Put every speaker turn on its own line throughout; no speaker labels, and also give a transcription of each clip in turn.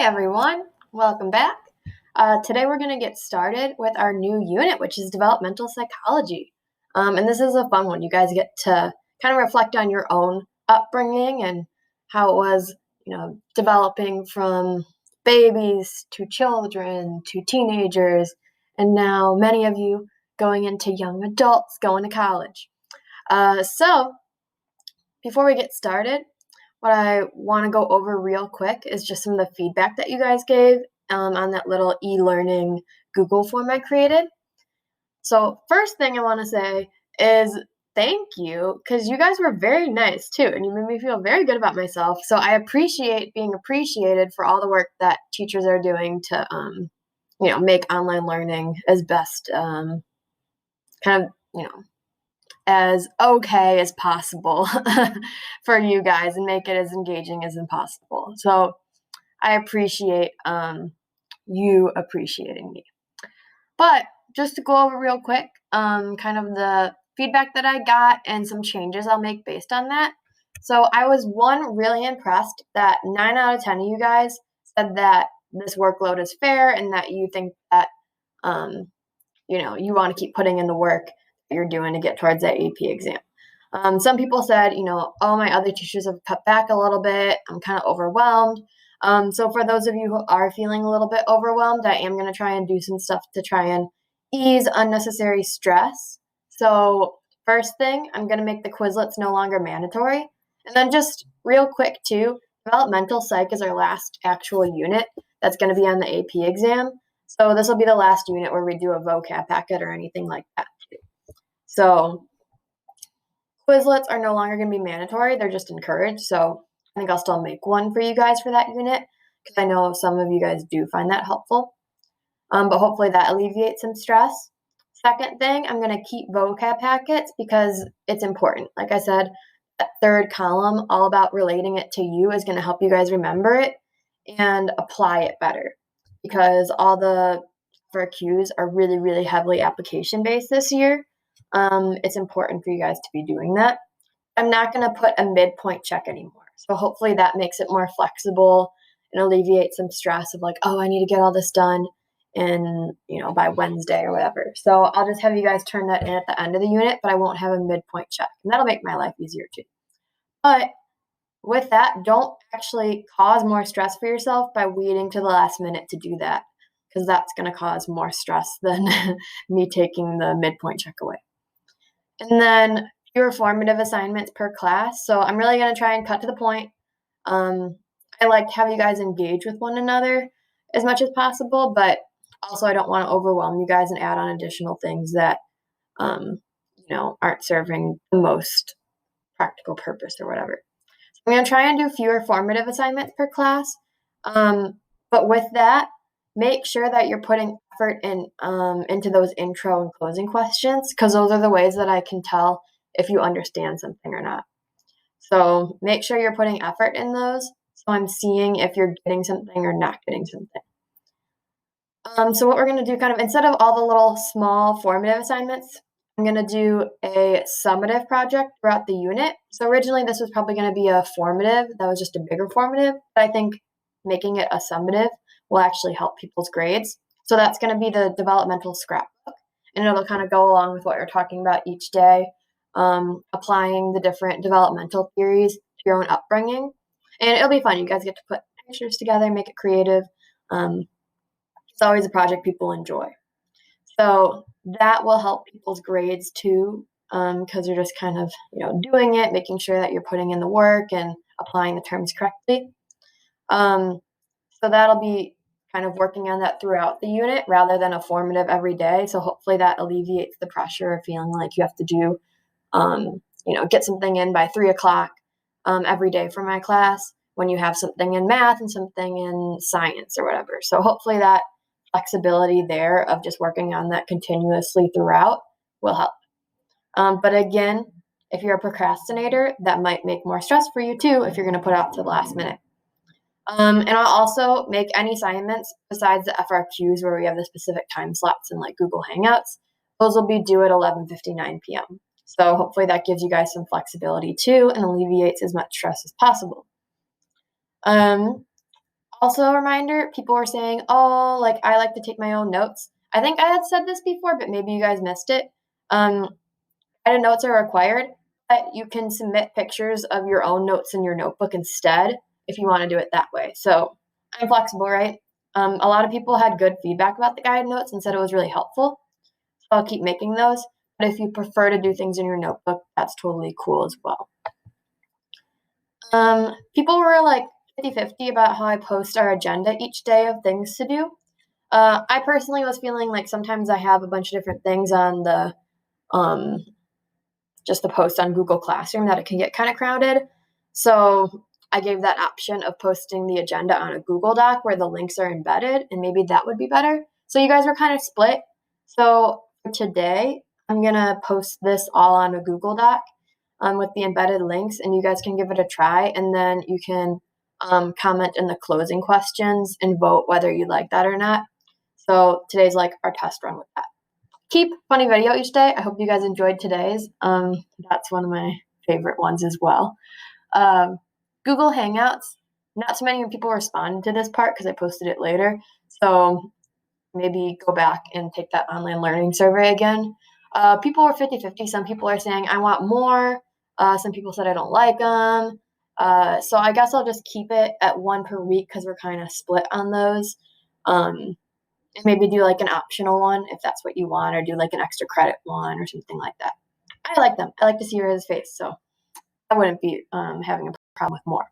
everyone, welcome back. Today we're going to get started with our new unit, which is developmental psychology. And this is a fun one. You guys get to kind of reflect on your own upbringing and how it was, developing from babies to children to teenagers, and now many of you going into young adults, going to college. So before we get started, what I want to go over real quick is just some of the feedback that you guys gave on that little e-learning Google form I created. So first thing I want to say is thank you, because you guys were very nice too, and you made me feel very good about myself. So I appreciate being appreciated for all the work that teachers are doing to, make online learning as best, as okay as possible for you guys and make it as engaging as possible. So I appreciate you appreciating me. But just to go over real quick, kind of the feedback that I got and some changes I'll make based on that. So I was really impressed that 9 out of 10 of you guys said that this workload is fair and that you think that, you want to keep putting in the work you're doing to get towards that AP exam. Some people said, oh, my other teachers have cut back a little bit. I'm kind of overwhelmed. So for those of you who are feeling a little bit overwhelmed, I am going to try and do some stuff to try and ease unnecessary stress. So first thing, I'm going to make the Quizlets no longer mandatory. And then just real quick too, developmental psych is our last actual unit that's going to be on the AP exam. So this will be the last unit where we do a vocab packet or anything like that. So Quizlets are no longer going to be mandatory. They're just encouraged. So I think I'll still make one for you guys for that unit because I know some of you guys do find that helpful. But hopefully that alleviates some stress. Second thing, I'm going to keep vocab packets because it's important. Like I said, that third column, all about relating it to you, is going to help you guys remember it and apply it better because all the FRQs are really, really heavily application-based this year. It's important for you guys to be doing that. I'm not going to put a midpoint check anymore. So hopefully that makes it more flexible and alleviates some stress of like, oh, I need to get all this done by Wednesday or whatever. So I'll just have you guys turn that in at the end of the unit, but I won't have a midpoint check. And that'll make my life easier too. But with that, don't actually cause more stress for yourself by waiting to the last minute to do that, because that's going to cause more stress than me taking the midpoint check away. And then fewer formative assignments per class. So I'm really going to try and cut to the point. I like to have you guys engage with one another as much as possible, but also I don't want to overwhelm you guys and add on additional things that, aren't serving the most practical purpose or whatever. So I'm going to try and do fewer formative assignments per class. But with that, make sure that you're putting effort into those intro and closing questions, because those are the ways that I can tell if you understand something or not. So make sure you're putting effort in those. So I'm seeing if you're getting something or not getting something. So what we're going to do, kind of instead of all the little small formative assignments, I'm going to do a summative project throughout the unit. So originally this was probably going to be a formative. That was just a bigger formative. But I think making it a summative will actually help people's grades. So that's going to be the developmental scrapbook. And it'll kind of go along with what you're talking about each day, applying the different developmental theories to your own upbringing. And it'll be fun. You guys get to put pictures together, make it creative. It's always a project people enjoy. So that will help people's grades too, because you're just kind of, doing it, making sure that you're putting in the work and applying the terms correctly. So that'll be kind of working on that throughout the unit rather than a formative every day. So hopefully that alleviates the pressure of feeling like you have to do, get something in by 3:00 every day for my class when you have something in math and something in science or whatever. So hopefully that flexibility there of just working on that continuously throughout will help. But again, if you're a procrastinator, that might make more stress for you too if you're going to put it out to the last minute. And I'll also make any assignments besides the FRQs where we have the specific time slots in like Google Hangouts. Those will be due at 11:59 p.m. So hopefully that gives you guys some flexibility too and alleviates as much stress as possible. Also a reminder, people were saying, "Oh, like, I like to take my own notes." I think I had said this before, but maybe you guys missed it. Guided notes are required, but you can submit pictures of your own notes in your notebook instead if you wanna do it that way. So, I'm flexible, right? A lot of people had good feedback about the guided notes and said it was really helpful, so I'll keep making those, but if you prefer to do things in your notebook, that's totally cool as well. People were, like, 50-50 about how I post our agenda each day of things to do. I personally was feeling like sometimes I have a bunch of different things on um, just the post on Google Classroom that it can get kind of crowded. So I gave that option of posting the agenda on a Google Doc where the links are embedded, and maybe that would be better. So you guys were kind of split. So for today, I'm gonna post this all on a Google Doc with the embedded links, and you guys can give it a try, and then you can comment in the closing questions and vote whether you like that or not. So today's like our test run with that. Keep funny video each day. I hope you guys enjoyed today's. That's one of my favorite ones as well. Um, Google Hangouts. Not too many people responded to this part because I posted it later. So maybe go back and take that online learning survey again. People were 50-50. Some people are saying, I want more. Some people said I don't like them. So I guess I'll just keep it at one per week because we're kind of split on those. Um, and maybe do like an optional one if that's what you want, or do like an extra credit one or something like that. I like them. I like to see his face, so I wouldn't be having a problem with more.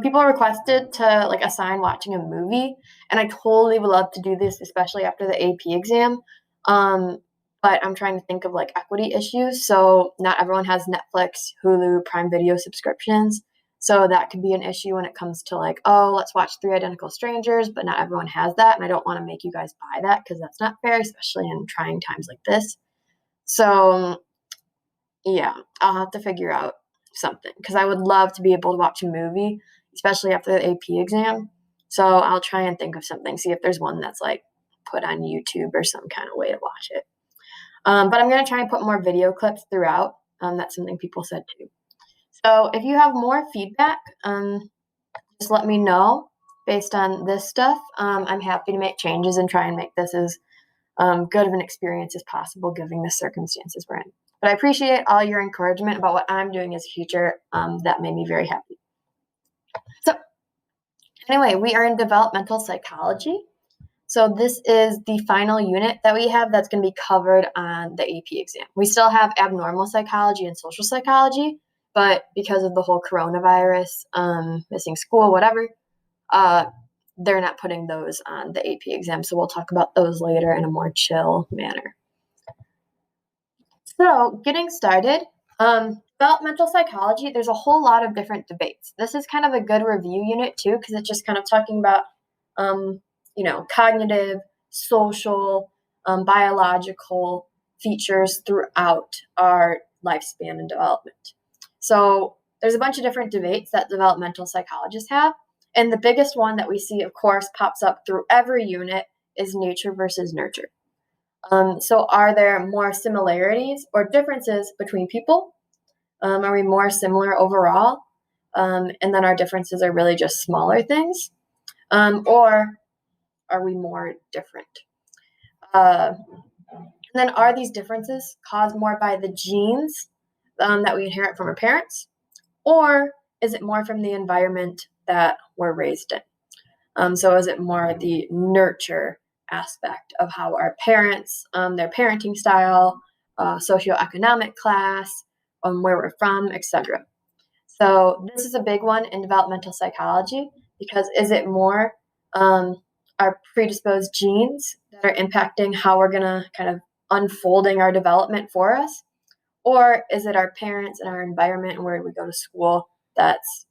People requested to like assign watching a movie, and I totally would love to do this, especially after the AP exam. Um, but I'm trying to think of like equity issues. So not everyone has Netflix, Hulu, Prime Video subscriptions. So that could be an issue when it comes to like, oh, let's watch Three Identical Strangers, but not everyone has that, and I don't want to make you guys buy that because that's not fair, especially in trying times like this. So yeah, I'll have to figure out something because I would love to be able to watch a movie, especially after the AP exam. So I'll try and think of something, see if there's one that's like put on YouTube or some kind of way to watch it. But I'm going to try and put more video clips throughout. That's something people said too. So if you have more feedback, just let me know based on this stuff. I'm happy to make changes and try and make this as good of an experience as possible given the circumstances we're in. But I appreciate all your encouragement about what I'm doing as a teacher. That made me very happy. So anyway, we are in developmental psychology. So this is the final unit that we have that's going to be covered on the AP exam. We still have abnormal psychology and social psychology, but because of the whole coronavirus, missing school, whatever, they're not putting those on the AP exam. So we'll talk about those later in a more chill manner. So getting started, developmental psychology, there's a whole lot of different debates. This is kind of a good review unit too, because it's just kind of talking about, cognitive, social, biological features throughout our lifespan and development. So there's a bunch of different debates that developmental psychologists have. And the biggest one that we see, of course, pops up through every unit is nature versus nurture. So are there more similarities or differences between people? Are we more similar overall? And then our differences are really just smaller things? Or are we more different? And then are these differences caused more by the genes that we inherit from our parents? Or is it more from the environment that we're raised in? So is it more the nurture aspect of how our parents, their parenting style, socioeconomic class, where we're from, etc. So this is a big one in developmental psychology because is it more our predisposed genes that are impacting how we're going to kind of unfolding our development for us? Or is it our parents and our environment and where we go to school that's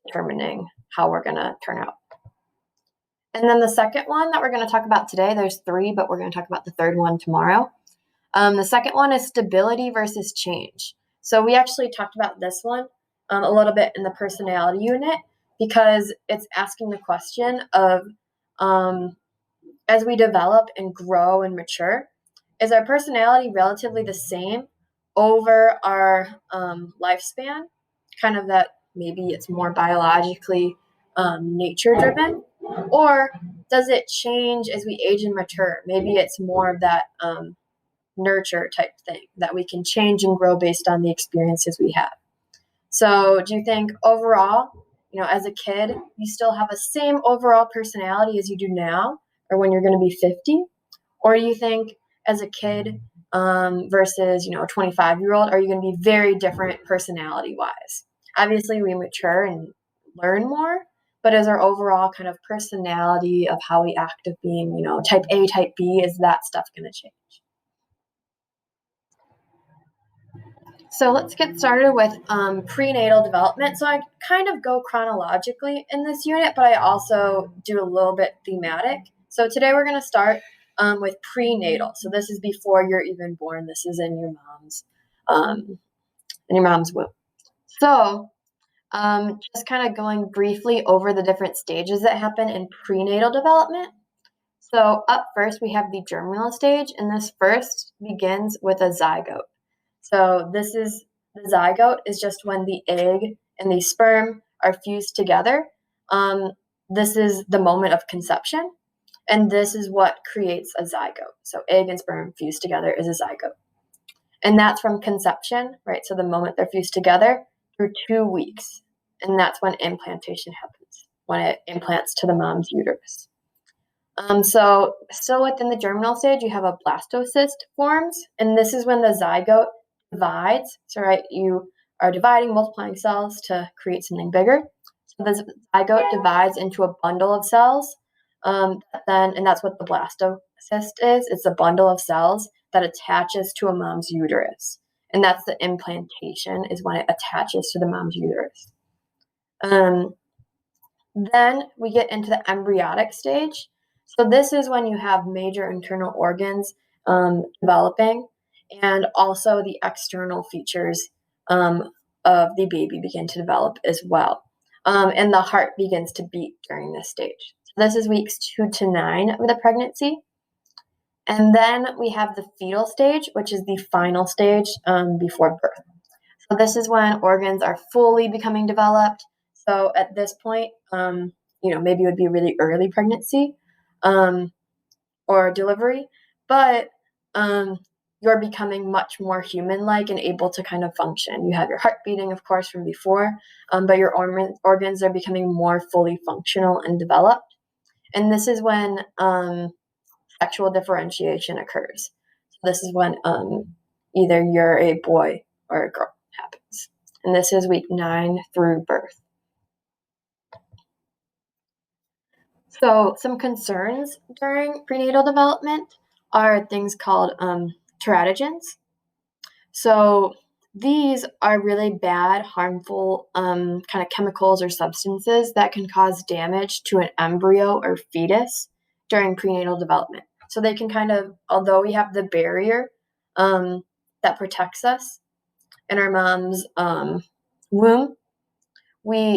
determining how we're going to turn out? And then the second one that we're going to talk about today, there's three, but we're going to talk about the third one tomorrow. The second one is stability versus change. So we actually talked about this one a little bit in the personality unit because it's asking the question of as we develop and grow and mature, is our personality relatively the same over our lifespan? Kind of that maybe it's more biologically nature-driven, or does it change as we age and mature? Maybe it's more of that nurture type thing that we can change and grow based on the experiences we have. So do you think overall, as a kid, you still have the same overall personality as you do now, or when you're going to be 50? Or do you think as a kid versus, a 25-year-old, are you going to be very different personality-wise? Obviously, we mature and learn more, but is our overall kind of personality of how we act of being, type A, type B, is that stuff going to change? So let's get started with prenatal development. So I kind of go chronologically in this unit, but I also do a little bit thematic. So today we're going to start with prenatal. So this is before you're even born. This is in your mom's womb. So just kind of going briefly over the different stages that happen in prenatal development. So up first, we have the germinal stage, and this first begins with a zygote. So the zygote is just when the egg and the sperm are fused together. This is the moment of conception, and this is what creates a zygote. So egg and sperm fused together is a zygote. And that's from conception, right? So the moment they're fused together through 2 weeks. And that's when implantation happens, when it implants to the mom's uterus. So still within the germinal stage, you have a blastocyst forms, and this is when the zygote divides. So right, you are dividing, multiplying cells to create something bigger. So the zygote divides into a bundle of cells, and that's what the blastocyst is. It's a bundle of cells that attaches to a mom's uterus, and that's the implantation, is when it attaches to the mom's uterus. Then we get into the embryonic stage. So this is when you have major internal organs developing, and also the external features of the baby begin to develop as well. And the heart begins to beat during this stage. So this is weeks 2 to 9 of the pregnancy. And then we have the fetal stage, which is the final stage before birth. So this is when organs are fully becoming developed. So at this point, maybe it would be a really early pregnancy or delivery, but you're becoming much more human-like and able to kind of function. You have your heart beating, of course, from before, but your organs are becoming more fully functional and developed. And this is when sexual differentiation occurs. So this is when either you're a boy or a girl happens. And this is week 9 through birth. So some concerns during prenatal development are things called teratogens. So these are really bad, harmful kind of chemicals or substances that can cause damage to an embryo or fetus during prenatal development. So they can kind of, although we have the barrier that protects us in our mom's womb,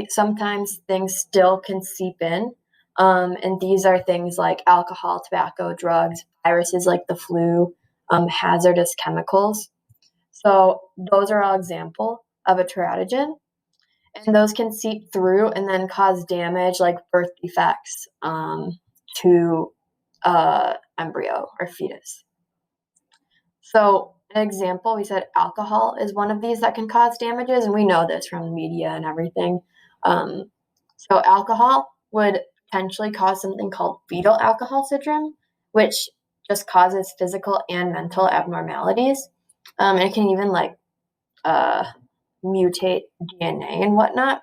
sometimes things still can seep in. And these are things like alcohol, tobacco, drugs, viruses like the flu, hazardous chemicals. So those are all examples of a teratogen. And those can seep through and then cause damage like birth defects to embryo or fetus. So an example, we said alcohol is one of these that can cause damages, and we know this from the media and everything. So alcohol would potentially cause something called fetal alcohol syndrome, which just causes physical and mental abnormalities. And it can even mutate DNA and whatnot.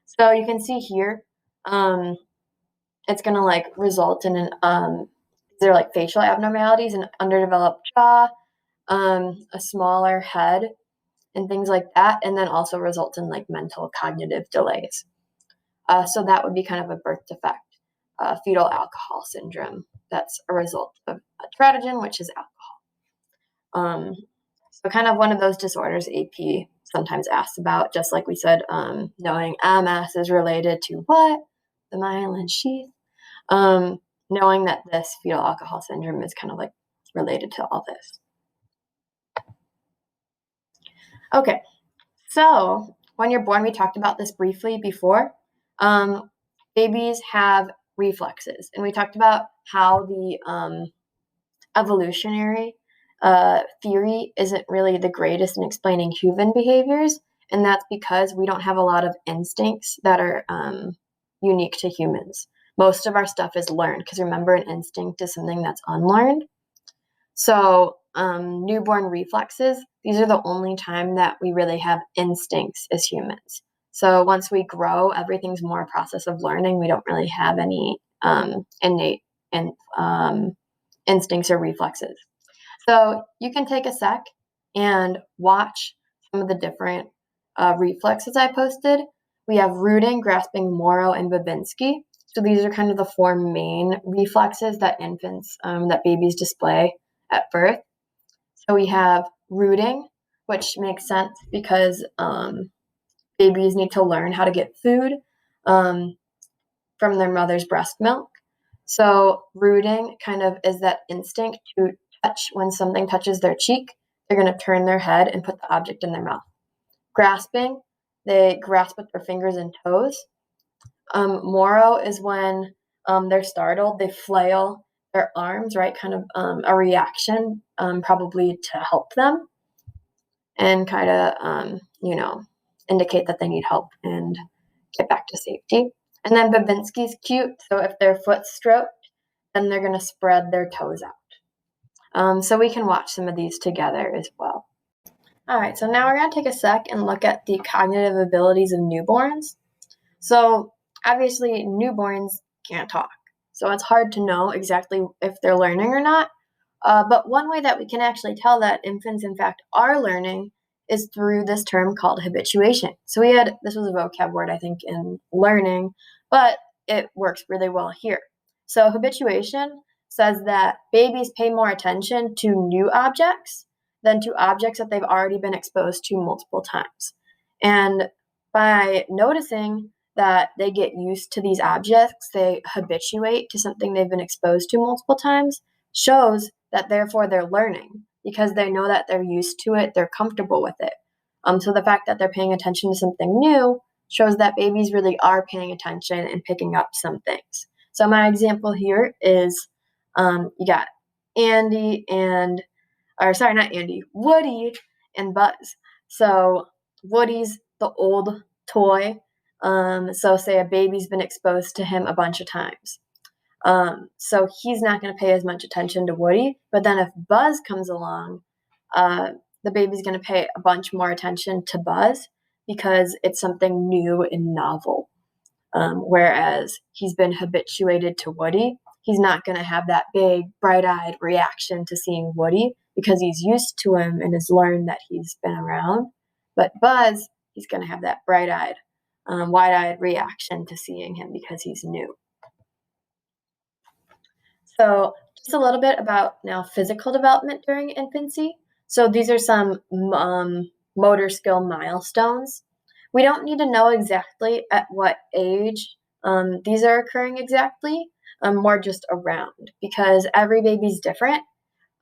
So you can see here, it's going to result in they're like facial abnormalities, an underdeveloped jaw, a smaller head, and things like that, and then also result in mental cognitive delays. So that would be kind of a birth defect, fetal alcohol syndrome. That's a result of a teratogen, which is alcohol. So kind of one of those disorders AP sometimes asks about, just like we said, knowing MS is related to what? The myelin sheath. Knowing that this fetal alcohol syndrome is kind of related to all this. Okay, so when you're born, we talked about this briefly before. babies have reflexes. And we talked about how the evolutionary theory isn't really the greatest in explaining human behaviors, and that's because we don't have a lot of instincts that are unique to humans. Most of our stuff is learned, because remember, an instinct is something that's unlearned. So newborn reflexes, these are the only time that we really have instincts as humans. So once we grow, everything's more a process of learning. We don't really have any innate instincts or reflexes. So you can take a sec and watch some of the different reflexes I posted. We have rooting, grasping, Moro, and Babinski. So these are kind of the four main reflexes that infants, that babies display at birth. So we have rooting, which makes sense because babies need to learn how to get food from their mother's breast milk. So rooting kind of is that instinct to touch. When something touches their cheek, they're going to turn their head and put the object in their mouth. Grasping, they grasp with their fingers and toes. Moro is when they're startled, they flail their arms, right? Kind of a reaction, probably to help them and kind of, indicate that they need help and get back to safety. And then Babinski's cute. So if their foot's stroked, then they're going to spread their toes out. So we can watch some of these together as well. All right, so now we're going to take a sec and look at the cognitive abilities of newborns. So obviously, newborns can't talk. So it's hard to know exactly if they're learning or not. But one way that we can actually tell that infants, in fact, are learning is through this term called habituation. So this was a vocab word, I think, in learning, but it works really well here. So habituation says that babies pay more attention to new objects than to objects that they've already been exposed to multiple times. And by noticing that they get used to these objects, they habituate to something they've been exposed to multiple times, shows that therefore they're learning because they know that they're used to it, they're comfortable with it. So the fact that they're paying attention to something new shows that babies really are paying attention and picking up some things. So my example here is you got Woody and Buzz. So Woody's the old toy. So say a baby's been exposed to him a bunch of times. So he's not going to pay as much attention to Woody. But then if Buzz comes along, the baby's going to pay a bunch more attention to Buzz because it's something new and novel. Whereas he's been habituated to Woody, he's not going to have that big, bright-eyed reaction to seeing Woody because he's used to him and has learned that he's been around. But Buzz, he's going to have that bright-eyed, wide-eyed reaction to seeing him because he's new. So just a little bit about now physical development during infancy. So these are some motor skill milestones. We don't need to know exactly at what age these are occurring exactly, more just around, because every baby's different.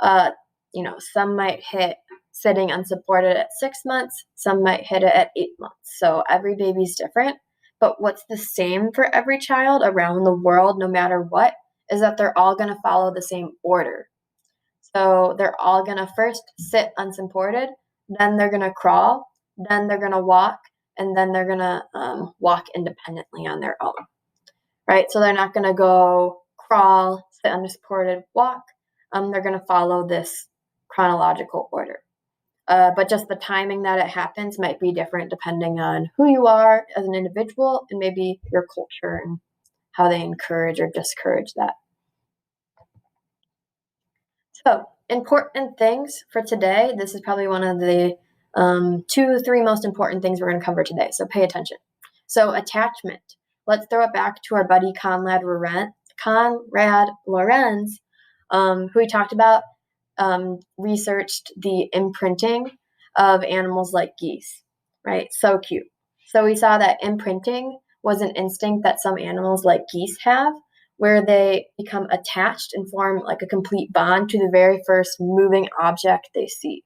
Some might hit sitting unsupported at 6 months, some might hit it at 8 months. So every baby's different. But what's the same for every child around the world, no matter what, is that they're all going to follow the same order. So they're all going to first sit unsupported, then they're going to crawl, then they're going to walk, and then they're going to walk independently on their own, right? So they're not going to go crawl, sit unsupported, walk. They're going to follow this chronological order. But just the timing that it happens might be different depending on who you are as an individual and maybe your culture and how they encourage or discourage that. So, important things for today. This is probably one of the 2-3 most important things we're going to cover today. So pay attention. So attachment. Let's throw it back to our buddy Conrad Lorenz, who we talked about, researched the imprinting of animals like geese, right? So cute. So we saw that imprinting was an instinct that some animals like geese have, where they become attached and form like a complete bond to the very first moving object they see.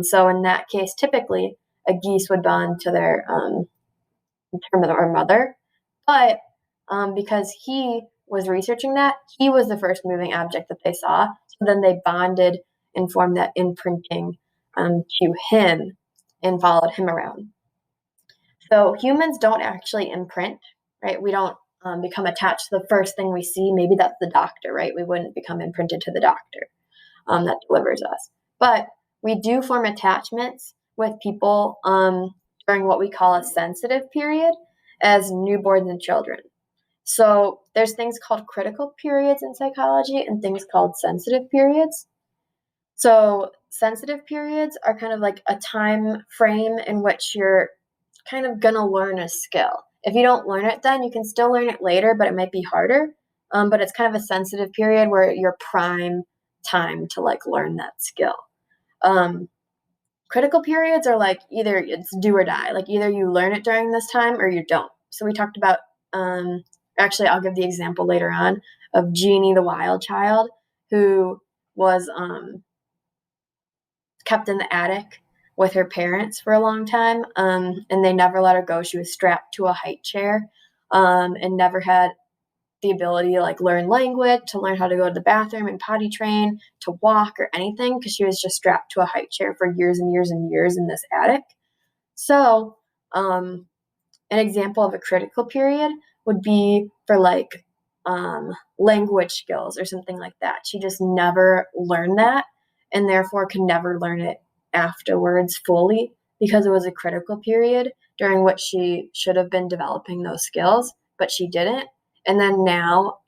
So in that case, typically a geese would bond to their term of our mother, but because he was researching that. He was the first moving object that they saw. So then they bonded and formed that imprinting to him and followed him around. So humans don't actually imprint, right? We don't become attached to the first thing we see. Maybe that's the doctor, right? We wouldn't become imprinted to the doctor that delivers us. But we do form attachments with people during what we call a sensitive period as newborns and children. So there's things called critical periods in psychology and things called sensitive periods. So sensitive periods are kind of like a time frame in which you're kind of gonna learn a skill. If you don't learn it then, you can still learn it later, but it might be harder. But it's kind of a sensitive period where your prime time to like learn that skill. Critical periods are like either it's do or die. Like either you learn it during this time or you don't. So we talked about actually I'll give the example later on of Jeannie the wild child who was kept in the attic with her parents for a long time, and they never let her go. She was strapped to a height chair and never had the ability to like learn language, to learn how to go to the bathroom and potty train, to walk or anything because she was just strapped to a height chair for years and years and years in this attic. So, an example of a critical period would be for like language skills or something like that. She just never learned that and therefore could never learn it afterwards fully because it was a critical period during which she should have been developing those skills, but she didn't. And then now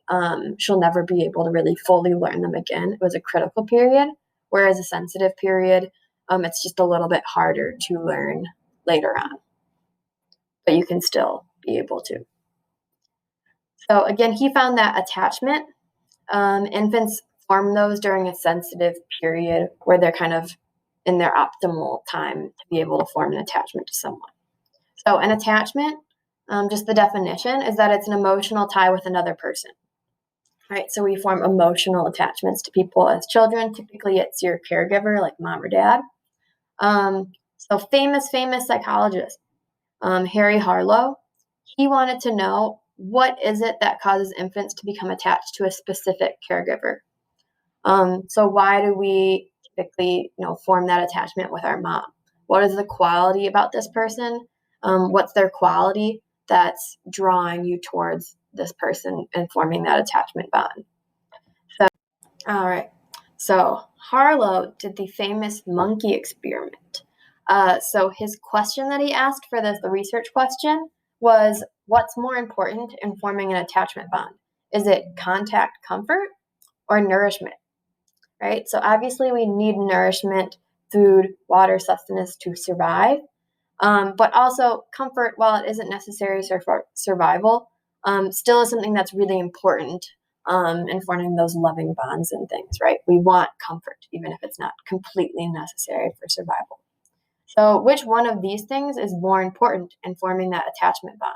she'll never be able to really fully learn them again. It was a critical period, whereas a sensitive period, it's just a little bit harder to learn later on, but you can still be able to. So again, he found that attachment, infants form those during a sensitive period where they're kind of in their optimal time to be able to form an attachment to someone. So an attachment, just the definition, is that it's an emotional tie with another person. Right, so we form emotional attachments to people as children. Typically, it's your caregiver, like mom or dad. So famous psychologist, Harry Harlow, he wanted to know what is it that causes infants to become attached to a specific caregiver. So why do we typically, form that attachment with our mom? What is the quality about this person? What's their quality that's drawing you towards this person and forming that attachment bond? So, all right. So Harlow did the famous monkey experiment. So his question that he asked for this, the research question, was what's more important in forming an attachment bond? Is it contact comfort or nourishment? Right? So obviously we need nourishment, food, water, sustenance to survive. But also comfort, while it isn't necessary for survival, still is something that's really important in forming those loving bonds and things, right? We want comfort, even if it's not completely necessary for survival. So which one of these things is more important in forming that attachment bond?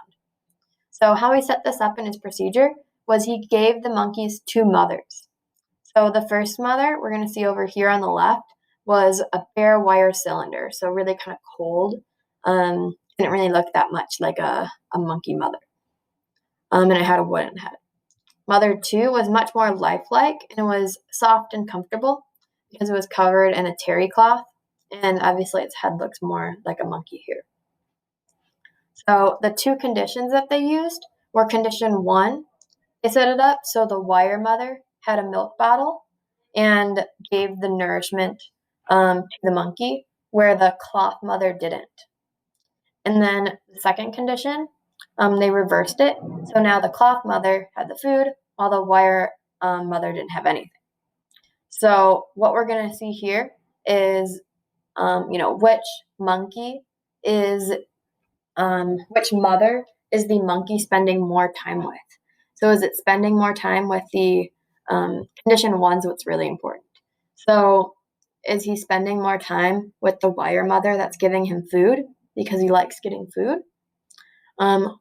So how he set this up in his procedure was he gave the monkeys two mothers. So the first mother we're going to see over here on the left was a bare wire cylinder, so really kind of cold. Didn't really look that much like a monkey mother. And it had a wooden head. Mother 2 was much more lifelike and it was soft and comfortable because it was covered in a terry cloth, and obviously its head looks more like a monkey here. So the two conditions that they used were condition 1, they set it up so the wire mother had a milk bottle and gave the nourishment to the monkey, where the cloth mother didn't. And then the second condition, they reversed it. So now the cloth mother had the food, while the wire mother didn't have anything. So what we're going to see here is, which monkey is, which mother is the monkey spending more time with? So is it spending more time with the condition 1's what's really important. So is he spending more time with the wire mother that's giving him food because he likes getting food?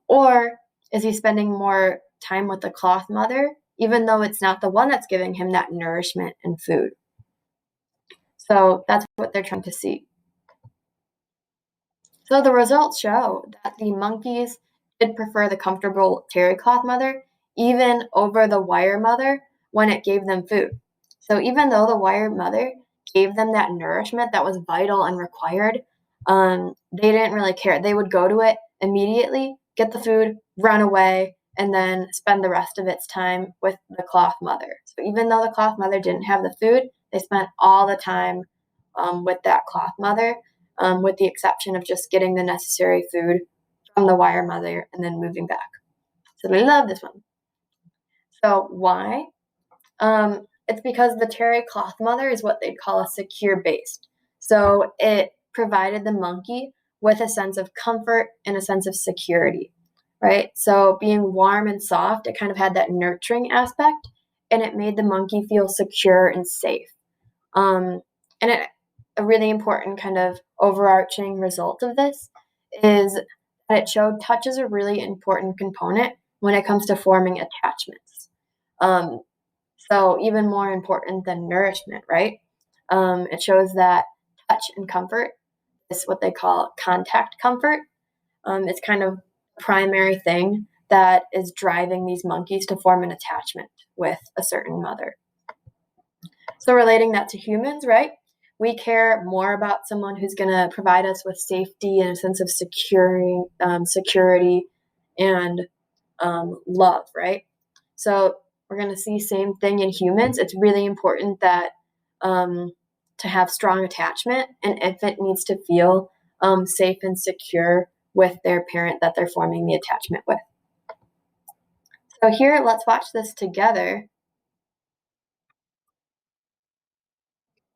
Or is he spending more time with the cloth mother, even though it's not the one that's giving him that nourishment and food? So that's what they're trying to see. So the results show that the monkeys did prefer the comfortable terry cloth mother even over the wire mother when it gave them food. So even though the wire mother gave them that nourishment that was vital and required, they didn't really care. They would go to it immediately, get the food, run away, and then spend the rest of its time with the cloth mother. So even though the cloth mother didn't have the food, they spent all the time with that cloth mother, with the exception of just getting the necessary food from the wire mother and then moving back. So they love this one. So why? It's because the terry cloth mother is what they'd call a secure base. So it provided the monkey with a sense of comfort and a sense of security, right? So being warm and soft, it kind of had that nurturing aspect, and it made the monkey feel secure and safe. And a really important kind of overarching result of this is that it showed touch is a really important component when it comes to forming attachments. Um, so even more important than nourishment, right? It shows that touch and comfort is what they call contact comfort. It's kind of the primary thing that is driving these monkeys to form an attachment with a certain mother. So relating that to humans, right? We care more about someone who's going to provide us with safety and a sense of security and love, right? So we're going to see same thing in humans. It's really important that to have strong attachment, an infant needs to feel safe and secure with their parent that they're forming the attachment with. So here, let's watch this together.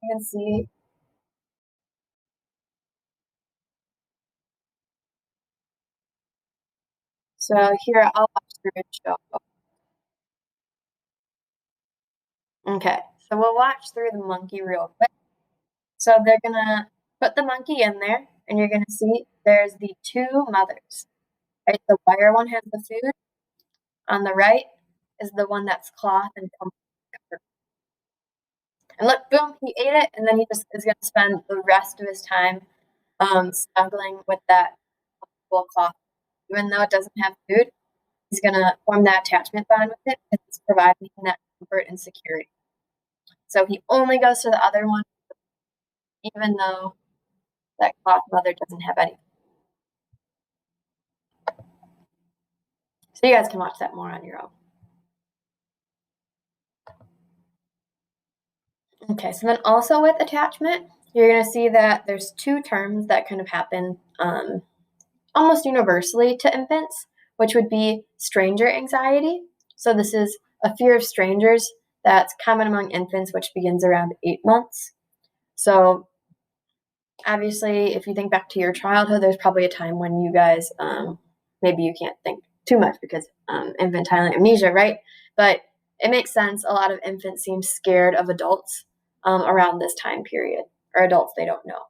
You can see. So here, I'll watch through and show. Okay, so we'll watch through the monkey real quick. So they're gonna put the monkey in there, and you're gonna see there's the two mothers. Right, the wire one has the food. On the right is the one that's cloth and comfort. And look, boom, he ate it, and then he just is gonna spend the rest of his time snuggling with that full cloth. Even though it doesn't have food, he's gonna form that attachment bond with it because it's providing him that comfort and security. So he only goes to the other one, even though that cloth mother doesn't have any. So you guys can watch that more on your own. Okay, so then also with attachment, you're going to see that there's two terms that kind of happen almost universally to infants, which would be stranger anxiety. So this is a fear of strangers that's common among infants, which begins around 8 months. So obviously, if you think back to your childhood, there's probably a time when you guys, maybe you can't think too much because infantile amnesia, right? But it makes sense. A lot of infants seem scared of adults around this time period, or adults they don't know.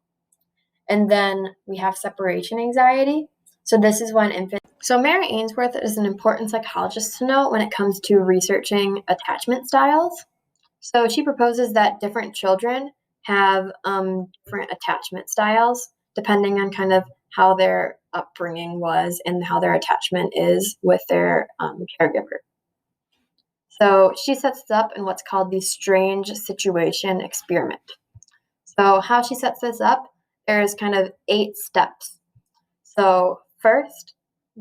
And then we have separation anxiety. So this is when infants. So Mary Ainsworth is an important psychologist to know when it comes to researching attachment styles. So she proposes that different children have different attachment styles depending on kind of how their upbringing was and how their attachment is with their caregiver. So she sets this up in what's called the strange situation experiment. So how she sets this up, there's kind of 8 steps. So first,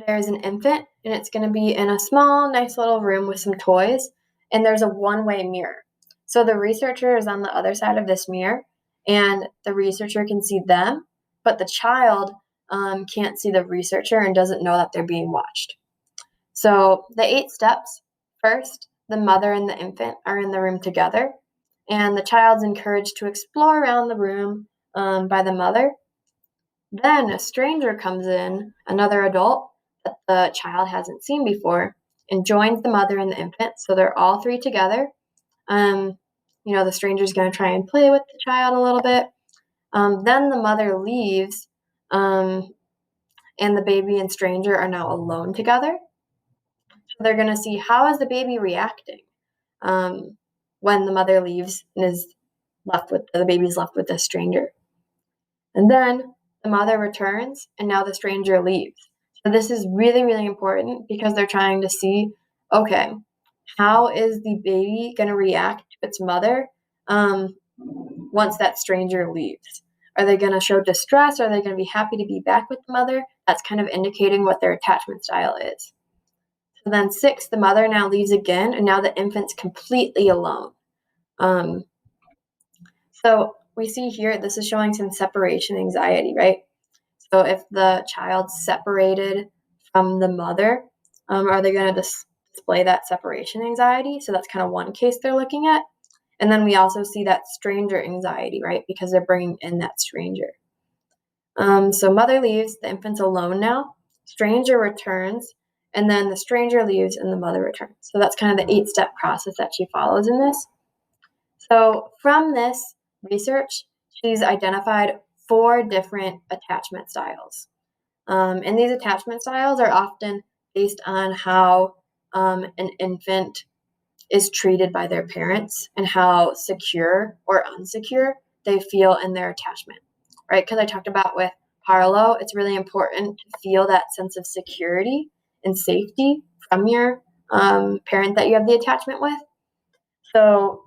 there's an infant, and it's going to be in a small, nice little room with some toys, and there's a one-way mirror. So the researcher is on the other side of this mirror, and the researcher can see them, but the child can't see the researcher and doesn't know that they're being watched. So the 8 steps, first, the mother and the infant are in the room together, and the child's encouraged to explore around the room by the mother. Then a stranger comes in, another adult that the child hasn't seen before, and joins the mother and the infant. So they're all 3 together. The stranger's going to try and play with the child a little bit. Then the mother leaves, and the baby and stranger are now alone together. So they're going to see how is the baby reacting when the mother leaves and is left with the baby's left with the stranger. And then the mother returns, and now the stranger leaves. So this is really, really important because they're trying to see, okay, how is the baby going to react to its mother once that stranger leaves? Are they going to show distress? Are they going to be happy to be back with the mother? That's kind of indicating what their attachment style is. So then 6, the mother now leaves again, and now the infant's completely alone. Um, so we see here, this is showing some separation anxiety, right? So if the child's separated from the mother, are they going to display that separation anxiety? So that's kind of one case they're looking at. And then we also see that stranger anxiety, right? Because they're bringing in that stranger. So mother leaves, the infant's alone now. Stranger returns, and then the stranger leaves and the mother returns. So that's kind of the 8-step process that she follows in this. So from this research, she's identified 4 different attachment styles. And these attachment styles are often based on how an infant is treated by their parents and how secure or unsecure they feel in their attachment, right? Because I talked about with Harlow, it's really important to feel that sense of security and safety from your parent that you have the attachment with. So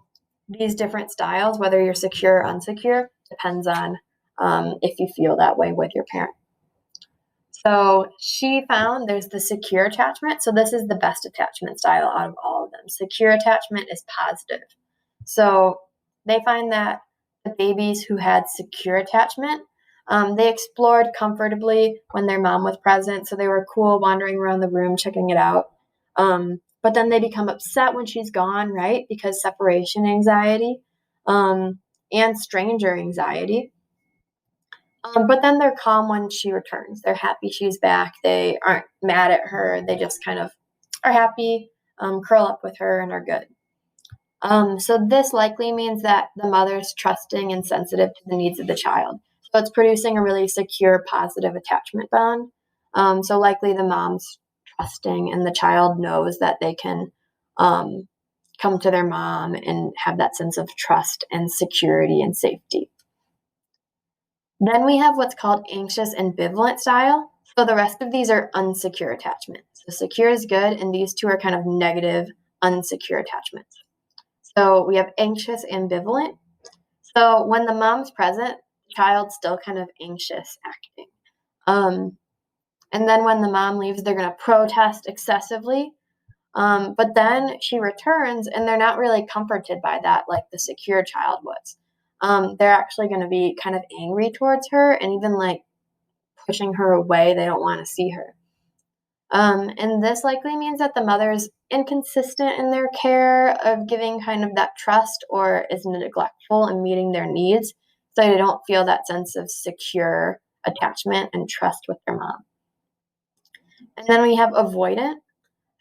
these different styles, whether you're secure or unsecure, depends on if you feel that way with your parent. So she found there's the secure attachment. So this is the best attachment style out of all of them. Secure attachment is positive. So they find that the babies who had secure attachment, they explored comfortably when their mom was present. So they were cool wandering around the room, checking it out. But then they become upset when she's gone, right? Because separation anxiety and stranger anxiety. But then they're calm when she returns. They're happy she's back. They aren't mad at her. They just kind of are happy, curl up with her, and are good. So this likely means that the mother's trusting and sensitive to the needs of the child. So it's producing a really secure, positive attachment bond. So likely the mom's trusting, and the child knows that they can come to their mom and have that sense of trust and security and safety. Then we have what's called anxious ambivalent style. So the rest of these are unsecure attachments. So secure is good, and these 2 are kind of negative, unsecure attachments. So we have anxious ambivalent. So when the mom's present, the child's still kind of anxious acting. And then when the mom leaves, they're going to protest excessively. But then she returns, and they're not really comforted by that like the secure child was. They're actually going to be kind of angry towards her and even like pushing her away. They don't want to see her. And this likely means that the mother is inconsistent in their care of giving kind of that trust or is neglectful in meeting their needs. So they don't feel that sense of secure attachment and trust with their mom. And then we have avoidant.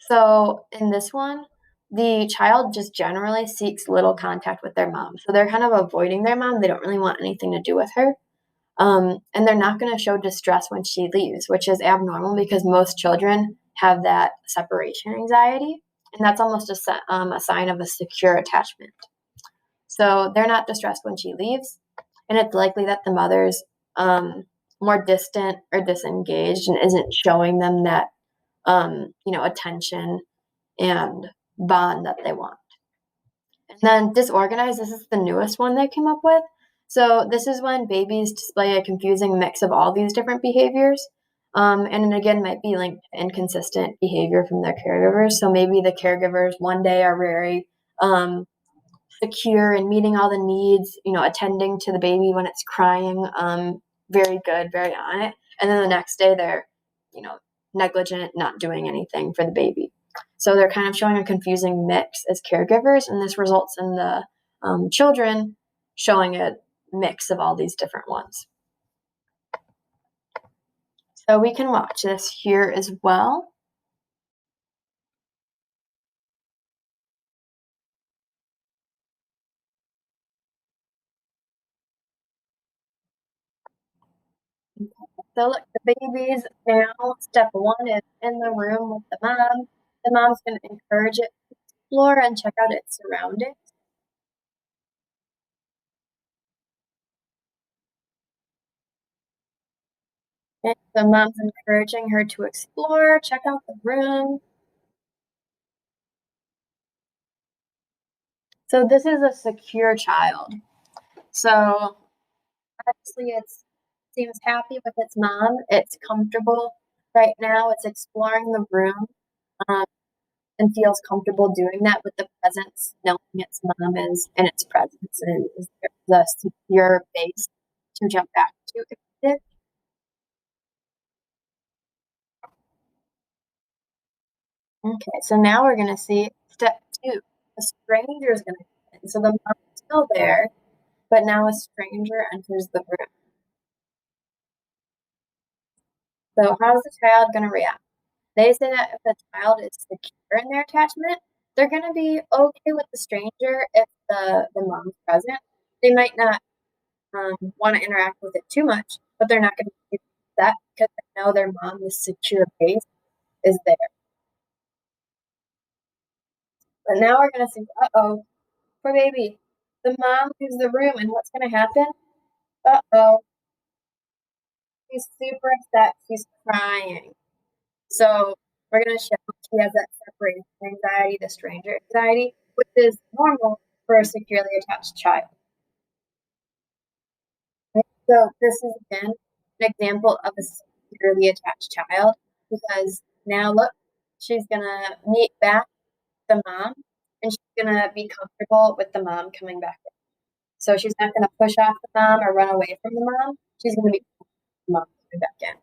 So in this one, the child just generally seeks little contact with their mom. So they're kind of avoiding their mom. They don't really want anything to do with her. And they're not going to show distress when she leaves, which is abnormal because most children have that separation anxiety. And that's almost a sign of a secure attachment. So they're not distressed when she leaves. And it's likely that the mother's more distant or disengaged and isn't showing them that, attention and bond that they want. And then disorganized, this is the newest one they came up with. So this is when babies display a confusing mix of all these different behaviors. And again, might be linked to inconsistent behavior from their caregivers. So maybe the caregivers one day are very secure and meeting all the needs, attending to the baby when it's crying, very good, very on it. And then the next day they're, negligent, not doing anything for the baby. So they're kind of showing a confusing mix as caregivers, and this results in the children showing a mix of all these different ones. So we can watch this here as well. So look, the babies now, step 1 is in the room with the mom. The mom's going to encourage it to explore and check out its surroundings. And the mom's encouraging her to explore, check out the room. So this is a secure child. So obviously it seems happy with its mom. It's comfortable right now. It's exploring the room, um, and feels comfortable doing that with the presence, knowing its mom is in its presence and is the secure base to jump back to if needed. Okay, so now we're gonna see step two. A stranger is gonna come in. So the mom is still there, but now a stranger enters the room. So how's the child gonna react? They say that if the child is secure in their attachment, they're gonna be okay with the stranger if the mom's present. They might not want to interact with it too much, but they're not gonna be upset because they know their mom, the secure base, is there. But now we're gonna think, uh-oh, poor baby. The mom leaves the room and what's gonna happen? Uh-oh, she's super upset. She's crying. So we're gonna show she has that separation anxiety, the stranger anxiety, which is normal for a securely attached child. Right? So this is again an example of a securely attached child because now look, she's gonna meet back the mom and she's gonna be comfortable with the mom coming back in. So she's not gonna push off the mom or run away from the mom. She's gonna be the mom coming back in.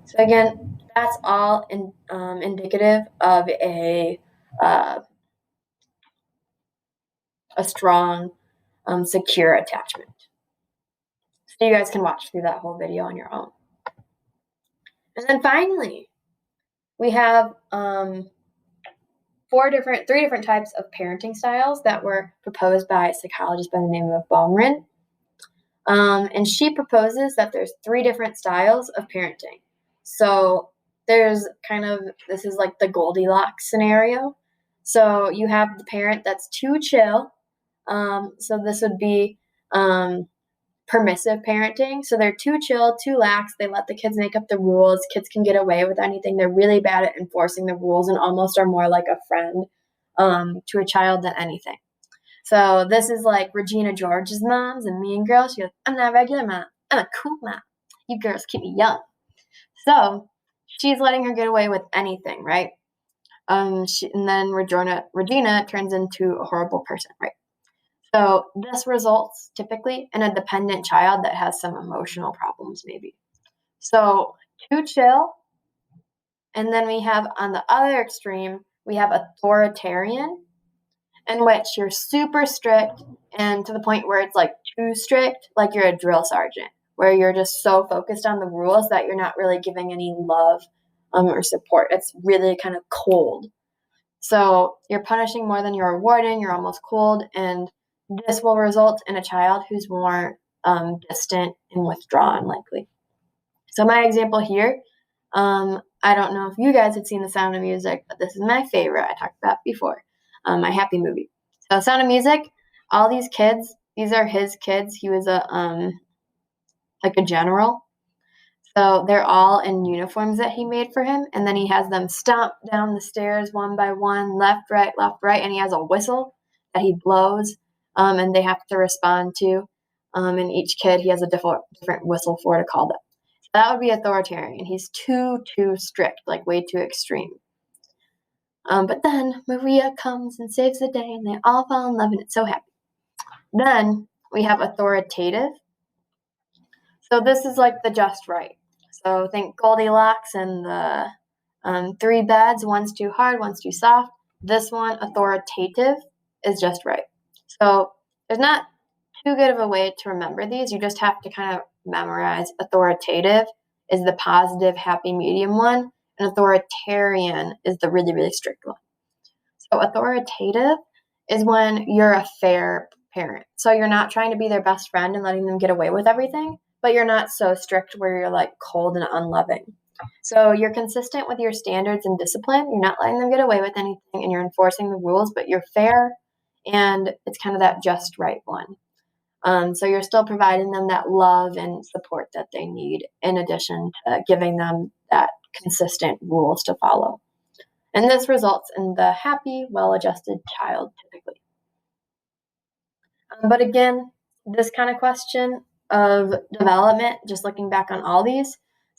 So again, that's all indicative of uh, a strong, secure attachment. So you guys can watch through that whole video on your own. And then finally, we have three different types of parenting styles that were proposed by a psychologist by the name of Baumrind. And she proposes that there's three different styles of parenting. So there's this is like the Goldilocks scenario. So you have the parent that's too chill. So this would be permissive parenting. So they're too chill, too lax. They let the kids make up the rules. Kids can get away with anything. They're really bad at enforcing the rules and almost are more like a friend to a child than anything. So this is like Regina George's moms and Mean Girls. She goes, I'm not a regular mom. I'm a cool mom. You girls keep me young. So she's letting her get away with anything, right? And then Regina turns into a horrible person, right? So this results typically in a dependent child that has some emotional problems, maybe. So too chill. And then we have on the other extreme, we have authoritarian, in which you're super strict and to the point where it's like too strict, like you're a drill sergeant, where you're just so focused on the rules that you're not really giving any love or support. It's really kind of cold. So you're punishing more than you're rewarding, you're almost cold, and this will result in a child who's more distant and withdrawn, likely. So my example here, I don't know if you guys had seen The Sound of Music, but this is my favorite. I talked about before, my happy movie. So Sound of Music, all these kids, these are his kids. He was like a general. So they're all in uniforms that he made for him, and then he has them stomp down the stairs one by one, left, right, and he has a whistle that he blows, and they have to respond to. And each kid, he has a different whistle for to call them. So that would be authoritarian. He's too strict, like way too extreme. But then Maria comes and saves the day, and they all fall in love, and it's so happy. Then we have authoritative. So this is like the just right. So think Goldilocks and the three beds. One's too hard, one's too soft. This one, authoritative, is just right. So there's not too good of a way to remember these. You just have to kind of memorize authoritative is the positive, happy medium one, and authoritarian is the really, really strict one. So authoritative is when you're a fair parent. So you're not trying to be their best friend and letting them get away with everything, but you're not so strict where you're like cold and unloving. So you're consistent with your standards and discipline. You're not letting them get away with anything and you're enforcing the rules, but you're fair and it's kind of that just right one. So you're still providing them that love and support that they need, in addition to giving them that consistent rules to follow. And this results in the happy, well adjusted child typically. But again, this kind of question of development, just looking back on all these,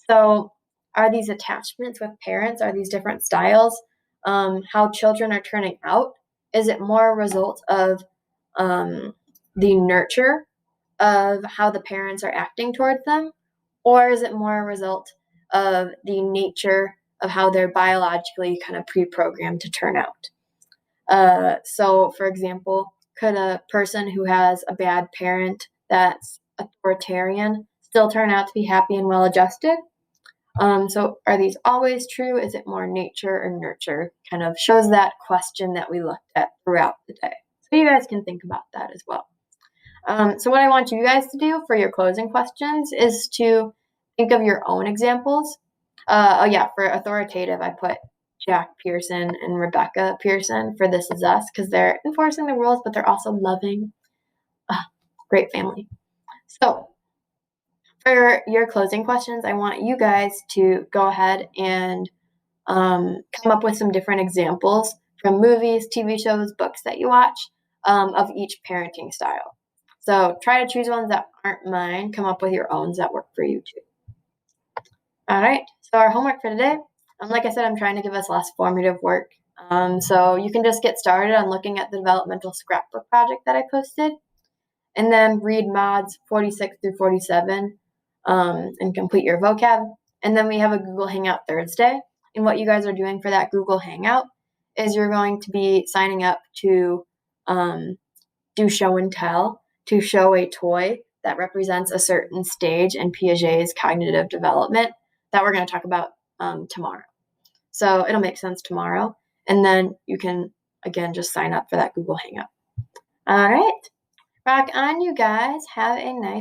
so are these attachments with parents? Are these different styles? How children are turning out? Is it more a result of the nurture of how the parents are acting towards them? Or is it more a result of the nature of how they're biologically kind of pre programmed to turn out? So, for example, could a person who has a bad parent that's authoritarian still turn out to be happy and well adjusted? So, are these always true? Is it more nature or nurture? Kind of shows that question that we looked at throughout the day. So, you guys can think about that as well. So, what I want you guys to do for your closing questions is to think of your own examples. Oh, yeah, for authoritative, I put Jack Pearson and Rebecca Pearson for This Is Us because they're enforcing the rules, but they're also loving. Great family. So, for your closing questions, I want you guys to go ahead and come up with some different examples from movies, TV shows, books that you watch of each parenting style. So try to choose ones that aren't mine. Come up with your own that work for you too. All right. So our homework for today, like I said, I'm trying to give us less formative work. So you can just get started on looking at the developmental scrapbook project that I posted, and then read mods 46 through 47 and complete your vocab. And then we have a Google Hangout Thursday. And what you guys are doing for that Google Hangout is you're going to be signing up to do show and tell, to show a toy that represents a certain stage in Piaget's cognitive development that we're going to talk about tomorrow. So it'll make sense tomorrow. And then you can, again, just sign up for that Google Hangout. All right. Rock on, you guys. Have a nice